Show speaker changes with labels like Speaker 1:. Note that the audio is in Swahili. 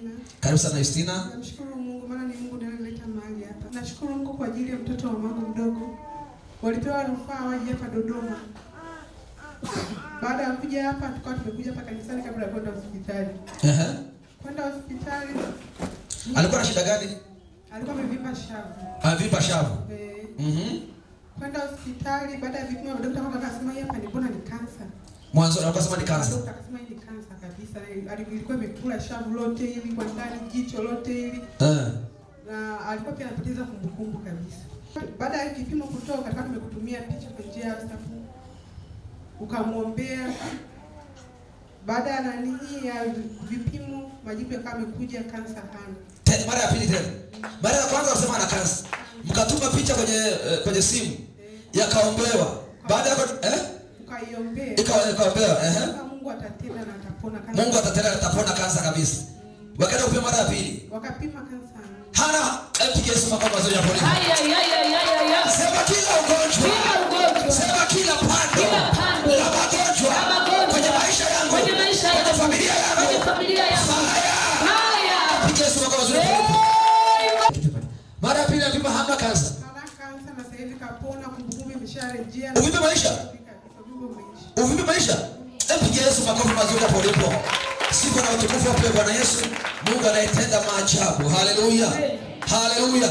Speaker 1: Justina.
Speaker 2: Karibu sana Justina.
Speaker 1: Namshukuru Mungu maana ni Mungu ndiye alileta mahali hapa. Nashukuru Mungu kwa ajili ya mtoto wa mamangu mdogo. Walipewa rufaa waje hapa Dodoma. Baada ya kuja hapa tukawa tumekuja hapa kanisani kabla ya kwenda hospitali. Kwenda hospitali.
Speaker 2: Alikuwa na shida gani?
Speaker 1: Alikuwa amevimba shavu.
Speaker 2: Amevimba shavu.
Speaker 1: Kwenda hospitali baada ya vipimo daktari akasema hapa ni mbona ni kansa.
Speaker 2: Mwanzo akasema ni kansa.
Speaker 1: Daktari akasema ni kansa kabisa. Alikuwa amekula shavu lote hili kwa ndani, jicho lote hili. Na alikuwa pia anapoteza kumbukumbu kabisa. Baada ya kipimo kutoka kama tumekutumia picha kwa njia ya WhatsApp. Ukamwombea. Baada ya ya vipimo majibu yakawa yamekuja kansa hana.
Speaker 2: Tena mara ya pili tena. Mara ya kwanza wasema ana kansa. Mkatuma picha kwenye simu. Yakaombewa. Baada ya
Speaker 1: ukaiombea.
Speaker 2: Ikaombewa.
Speaker 1: Mungu atatenda na atapona kansa.
Speaker 2: Mungu atatenda na atapona kansa kabisa. Wakaenda kupima mara ya pili.
Speaker 1: Wakapima kansa.
Speaker 2: Hana piga Yesu makofi mazuri hapo. Sema kila ugonjwa. Sema kila pando. La magonjwa. Kwenye maisha yangu. Kwenye familia yangu. Haya. Piga Yesu makofi mazuri. Mara ya pili anapima hana kansa.
Speaker 1: Hana kansa na sasa hivi kapona, kumbukumbu imesharejea.
Speaker 2: Uvimbe maisha. Uvimbe maisha. Piga Yesu makofi mazuri hapo ulipo. Sifa na utukufu wa Bwana Yesu, Mungu anayetenda maajabu. Haleluya. Haleluya.